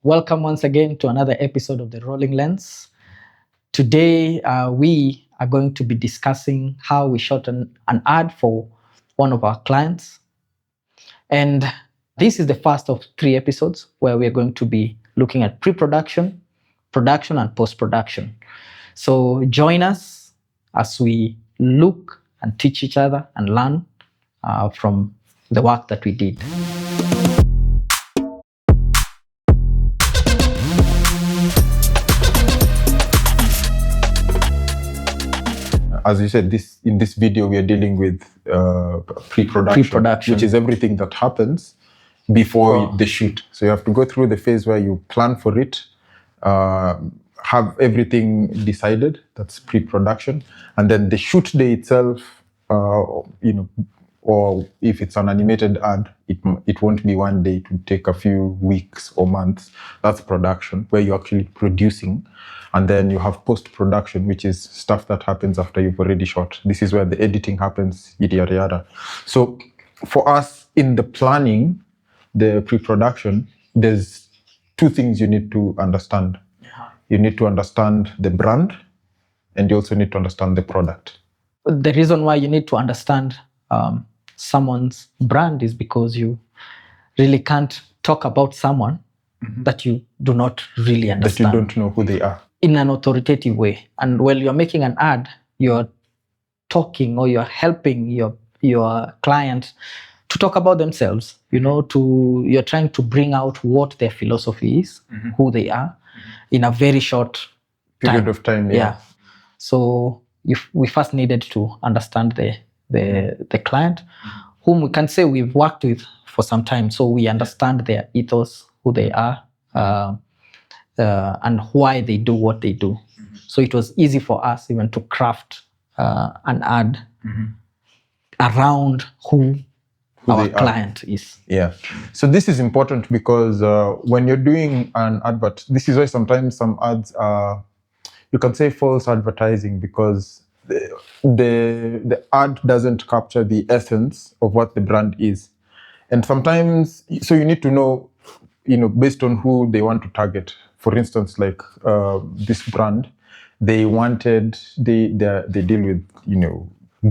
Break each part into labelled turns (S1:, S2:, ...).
S1: Welcome once again to another episode of The Rolling Lens. Today, we are going to be discussing how we shot an ad for one of our clients. And this is the first of 3 episodes where we're going to be looking at pre-production, production, and post-production. So join us as we look and teach each other and learn from the work that we did.
S2: As you said, in this video, we are dealing with pre-production, which is everything that happens before the shoot. So you have to go through the phase where you plan for it, have everything decided. That's pre-production, and then the shoot day itself. Or if it's an animated ad, it won't be one day. It will take a few weeks or months. That's production, where you're actually producing. And then you have post-production, which is stuff that happens after you've already shot. This is where the editing happens, yada, yada, yada. So for us, in the planning, the pre-production, there's 2 things you need to understand. You need to understand the brand, and you also need to understand the product.
S1: The reason why you need to understand someone's brand is because you really can't talk about someone that you do not really understand.
S2: That you don't know who they are.
S1: In an authoritative way. And while you're making an ad, you're talking or you're helping your client to talk about themselves. You're trying to bring out what their philosophy is, who they are, in a very short
S2: period of time.
S1: Yeah. So we first needed to understand the client, whom we can say we've worked with for some time. So we understand their ethos, who they are, and why they do what they do. So it was easy for us even to craft an ad around who our client is.
S2: Yeah. So this is important because when you're doing an advert, this is why sometimes some ads are, you can say, false advertising, because the ad doesn't capture the essence of what the brand is. And sometimes, so you need to know, based on who they want to target. For instance, like this brand, they deal with,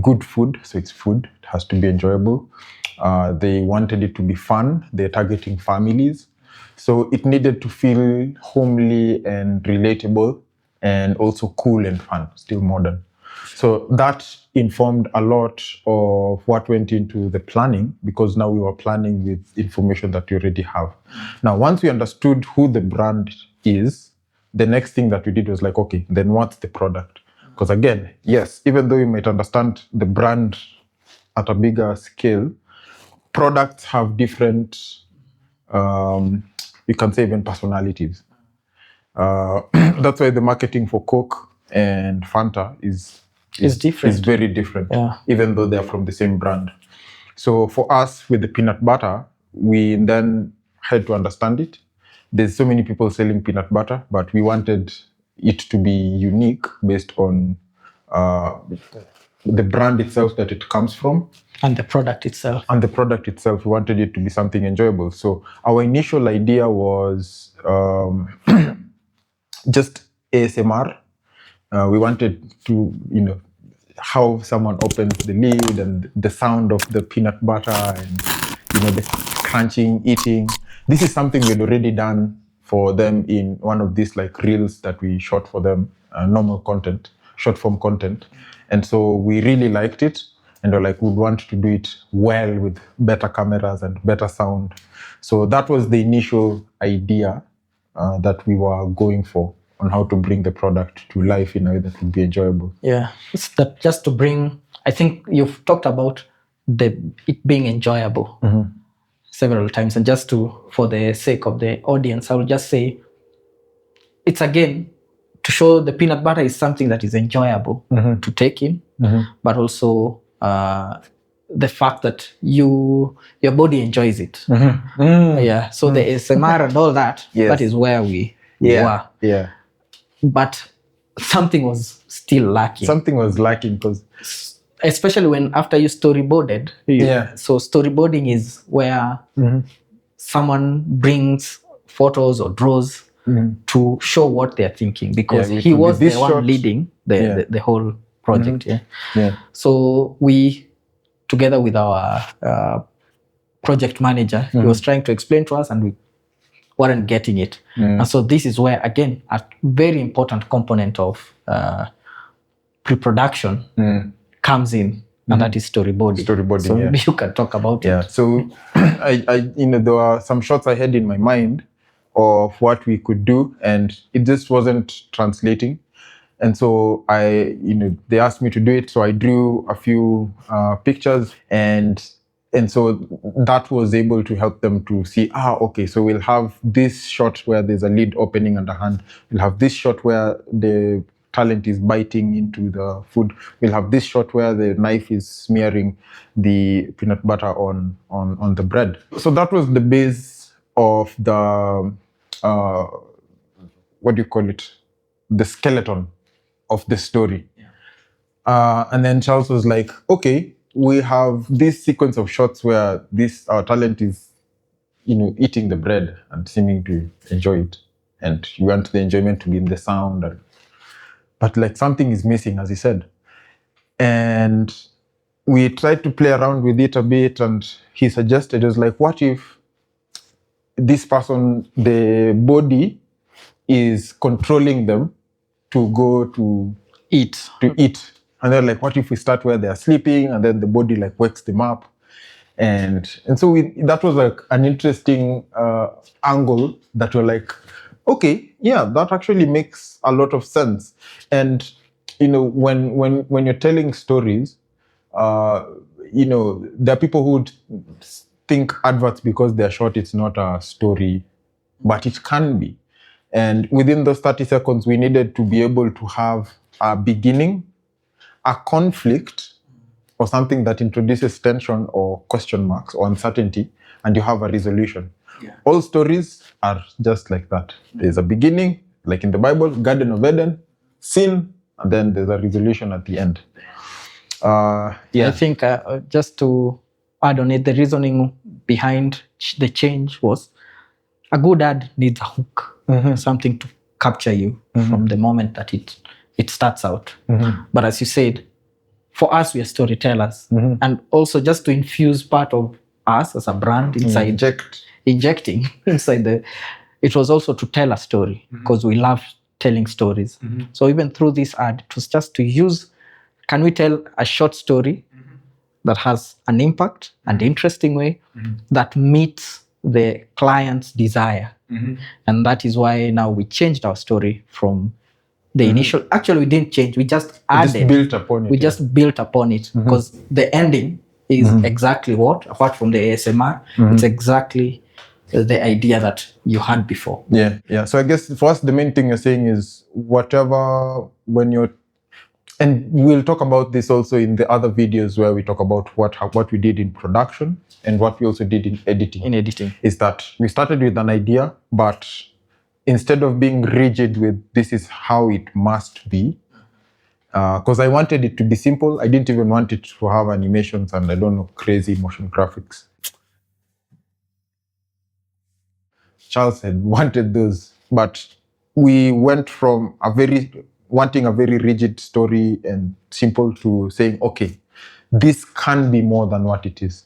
S2: good food. So it's food, it has to be enjoyable. They wanted it to be fun. They're targeting families. So it needed to feel homely and relatable and also cool and fun, still modern. So that informed a lot of what went into the planning, because now we were planning with information that we already have. Now, once we understood who the brand is, the next thing that we did was like, okay, then what's the product? Because again, yes, even though you might understand the brand at a bigger scale, products have different, you can say even personalities. That's why the marketing for Coke and Fanta is
S1: different.
S2: Is very different, even though they're from the same brand. So for us, with the peanut butter, we then had to understand it. There's so many people selling peanut butter, but we wanted it to be unique based on the brand itself that it comes from.
S1: And the product itself.
S2: We wanted it to be something enjoyable. So our initial idea was just ASMR. We wanted to, how someone opens the lid and the sound of the peanut butter and, the crunching, eating. This is something we'd already done for them in one of these like reels that we shot for them, normal content, short form content. And so we really liked it. And we're like, we'd want to do it well with better cameras and better sound. So that was the initial idea that we were going for, on how to bring the product to life in a way that would be enjoyable.
S1: Yeah, it's that just to bring, I think you've talked about it being enjoyable several times. And just for the sake of the audience, I will just say, it's again, to show the peanut butter is something that is enjoyable to take in, but also the fact that your body enjoys it. Yeah, so the ASMR and all that, that is where we were.
S2: Yeah.
S1: But something was still lacking.
S2: Something was lacking because,
S1: especially when after you storyboarded. So storyboarding is where someone brings photos or draws to show what they're thinking, because
S2: Yeah, it
S1: he
S2: will be
S1: was
S2: this
S1: the one
S2: shot.
S1: leading the whole project.
S2: Yeah.
S1: So we, together with our project manager, he was trying to explain to us and we weren't getting it. And so this is where, again, a very important component of pre-production comes in, and that is storyboarding.
S2: Storyboarding,
S1: So
S2: yeah.
S1: maybe you can talk about
S2: Yeah.
S1: it.
S2: So there were some shots I had in my mind of what we could do, and it just wasn't translating. And so they asked me to do it. So I drew a few pictures, and so that was able to help them to see, okay, so we'll have this shot where there's a lid opening on the hand. We'll have this shot where the talent is biting into the food. We'll have this shot where the knife is smearing the peanut butter on the bread. So that was the base of the, what do you call it? The skeleton of the story. And then Charles was like, okay, we have this sequence of shots where our talent is, eating the bread and seeming to enjoy it. And you want the enjoyment to be in the sound. But like something is missing, as he said. And we tried to play around with it a bit, and he suggested, it was like, what if this person, the body is controlling them to go to
S1: Eat.
S2: And they're like, what if we start where they're sleeping, and then the body like wakes them up? And so that was like an interesting angle that we're like, okay, yeah, that actually makes a lot of sense. And when you're telling stories, there are people who would think adverts, because they're short, it's not a story, but it can be. And within those 30 seconds, we needed to be able to have a beginning, a conflict, or something that introduces tension or question marks or uncertainty, and you have a resolution. Yeah. All stories are just like that. There's a beginning, like in the Bible, Garden of Eden, sin, and then there's a resolution at the end.
S1: I think just to add on it, the reasoning behind the change was a good ad needs a hook, something to capture you from the moment that it starts out. But as you said, for us, we are storytellers, and also just to infuse part of us as a brand inside, injecting inside it was also to tell a story, because we love telling stories. So even through this ad, it was just to use, can we tell a short story that has an impact and interesting way that meets the client's desire? And that is why now we changed our story from the initial. Actually, we didn't change. We just added.
S2: Just built upon it.
S1: We just built upon it, because the ending is exactly what, apart from the ASMR, it's exactly the idea that you had before.
S2: Yeah. So I guess for us, the main thing you're saying is and we'll talk about this also in the other videos where we talk about what we did in production and what we also did in editing. Is that we started with an idea, but instead of being rigid with this is how it must be, because I wanted it to be simple. I didn't even want it to have animations and crazy motion graphics. Charles had wanted those, but we went from wanting a very rigid story and simple to saying, okay, this can be more than what it is.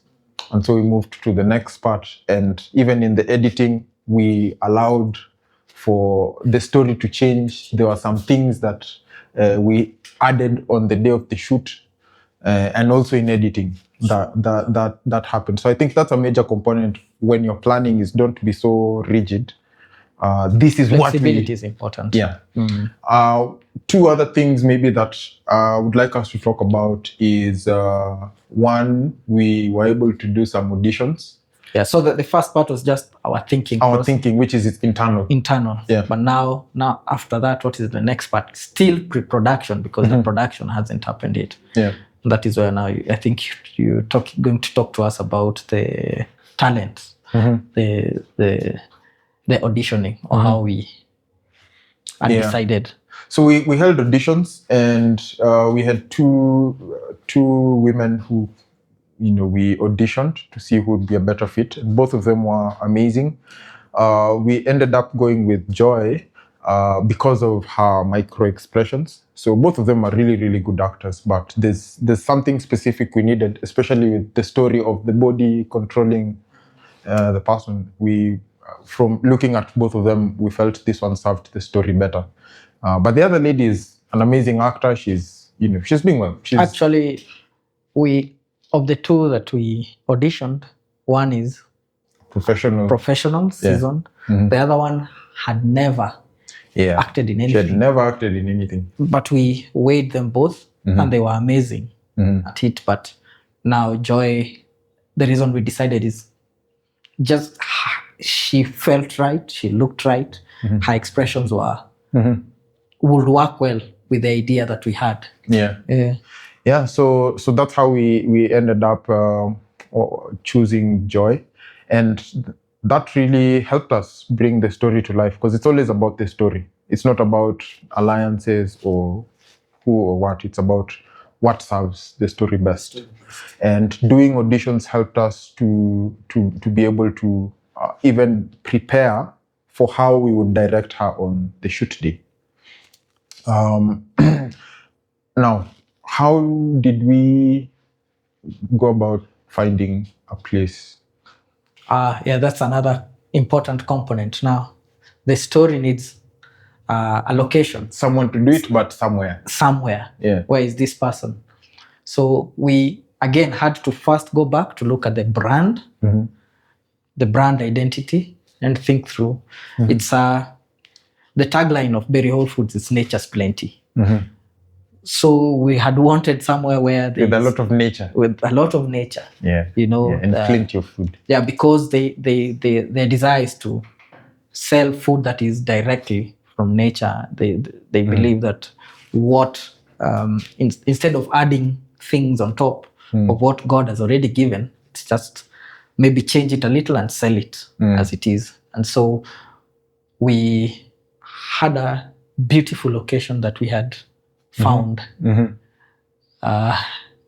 S2: And so we moved to the next part. And even in the editing, we allowed for the story to change. There were some things that we added on the day of the shoot, and also in editing that happened. So I think that's a major component when you're planning, is don't be so rigid. This is
S1: flexibility is important.
S2: Yeah. Two other things maybe that I would like us to talk about is one, we were able to do some auditions.
S1: Yeah, so the first part was just our thinking.
S2: Thinking, which is internal.
S1: Yeah. But now after that, what is the next part? Still pre-production, because the production hasn't happened yet.
S2: Yeah.
S1: That is where now I think you're going to talk to us about the talent, the auditioning, or how we undecided.
S2: So we held auditions, and we had two women who we auditioned to see who would be a better fit. Both of them were amazing. we ended up going with Joy because of her micro expressions. So both of them are really, really good actors, but there's something specific we needed, especially with the story of the body controlling the person. From looking at both of them, we felt this one served the story better. But the other lady is an amazing actor. She's doing well.
S1: Actually, of the two that we auditioned, one is professional, seasoned. The other one had never acted in anything.
S2: She had never acted in anything.
S1: But we weighed them both, and they were amazing at it. But now Joy, the reason we decided is just she felt right, she looked right, her expressions would work well with the idea that we had.
S2: Yeah. So that's how we ended up choosing Joy, and that really helped us bring the story to life, because it's always about the story. It's not about alliances or who or what. It's about what serves the story best. And doing auditions helped us to be able to even prepare for how we would direct her on the shoot day. Now, how did we go about finding a place?
S1: That's another important component. Now, the story needs a location.
S2: Someone to do it, but somewhere.
S1: Yeah. Where is this person? So we, again, had to first go back to look at the brand, the brand identity, and think through. It's the tagline of Berry Whole Foods is nature's plenty. So we had wanted somewhere where
S2: with a lot of nature.
S1: Yeah.
S2: And plenty of food.
S1: Yeah, because their desire is to sell food that is directly from nature. They believe that what instead of adding things on top of what God has already given, it's just maybe change it a little and sell it as it is. And so we had a beautiful location that we had found.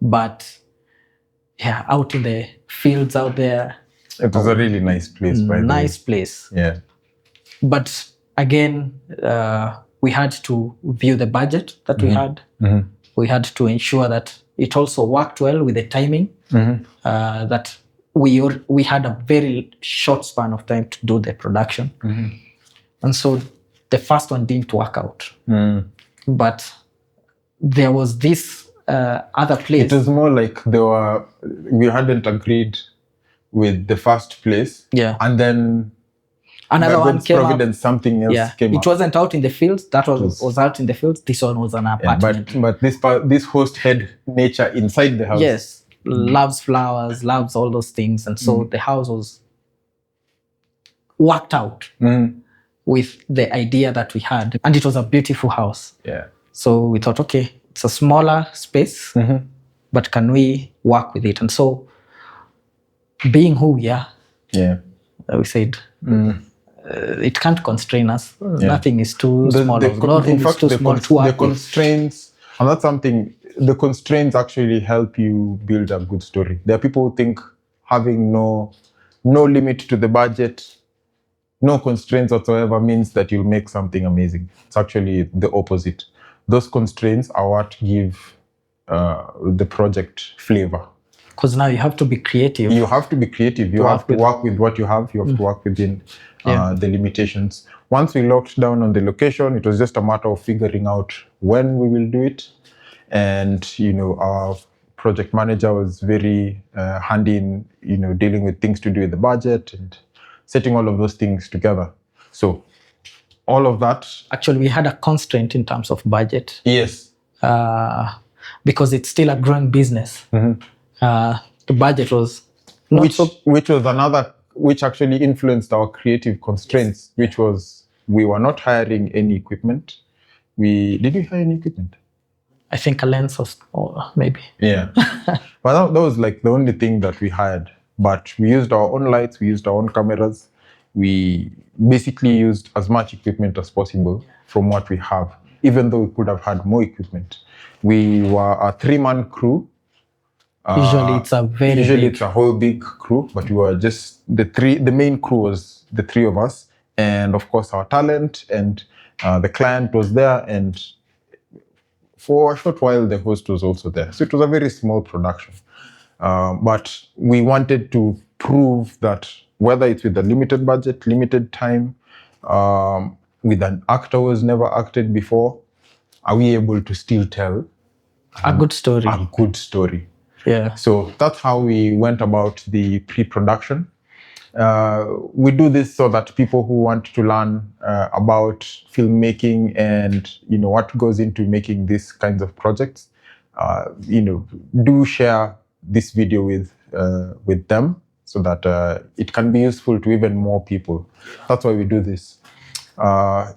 S1: But yeah, out in the fields out there.
S2: It was a really nice place.
S1: Nice place.
S2: Yeah.
S1: But again, we had to view the budget that we had. We had to ensure that it also worked well with the timing, that we had a very short span of time to do the production. And so the first one didn't work out. But there was this other place.
S2: It was more like we hadn't agreed with the first place.
S1: Yeah.
S2: And then
S1: another one came
S2: Providence, up. Something else came
S1: it
S2: up.
S1: wasn't out in the fields. That was out in the fields. This one was an apartment.
S2: But this host had nature inside the house.
S1: Yes. Loves flowers, loves all those things. And so the house was worked out with the idea that we had. And it was a beautiful house.
S2: Yeah.
S1: So we thought, okay, it's a smaller space, but can we work with it? And so being who we are, we said, it can't constrain us. Nothing is too small. Nothing is too small to work.
S2: The constraints, and that's something, the constraints actually help you build a good story. There are people who think having no limit to the budget, no constraints whatsoever means that you'll make something amazing. It's actually the opposite. Those constraints are what give the project flavor.
S1: Because now you have to be creative.
S2: You have to be creative. You have to work with what you have. You have to work within the limitations. Once we locked down on the location, it was just a matter of figuring out when we will do it. And, our project manager was very handy in, dealing with things to do with the budget and setting all of those things together. So all of that.
S1: Actually, we had a constraint in terms of budget.
S2: Yes.
S1: Because it's still a growing business. The budget was
S2: which actually influenced our creative constraints, which was we were not hiring any equipment. Did we hire any equipment?
S1: I think a lens or maybe.
S2: Yeah. But that was like the only thing that we hired. But we used our own lights, we used our own cameras. We basically used as much equipment as possible from what we have, even though we could have had more equipment. We were a 3-man crew.
S1: Usually it's a whole big
S2: crew, but we were just the main crew was the three of us, and of course our talent, and the client was there, and for a short while the host was also there. So it was a very small production. But we wanted to prove that whether it's with a limited budget, limited time, with an actor who's never acted before, are we able to still tell
S1: A good story.
S2: a good story?
S1: Yeah.
S2: So that's how we went about the pre-production. We do this so that people who want to learn about filmmaking and what goes into making these kinds of projects, do share this video with them so that it can be useful to even more people. That's why we do this.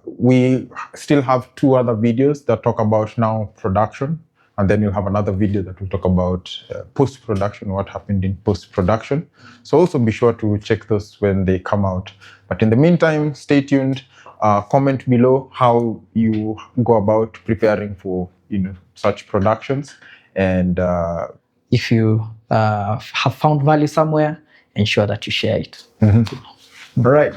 S2: We still have 2 other videos that talk about now production, and then you'll have another video that will talk about post-production, what happened in post-production. So also be sure to check those when they come out. But in the meantime, stay tuned. Comment below how you go about preparing for such productions. And
S1: If you have found value somewhere, ensure that you share it.
S2: all right.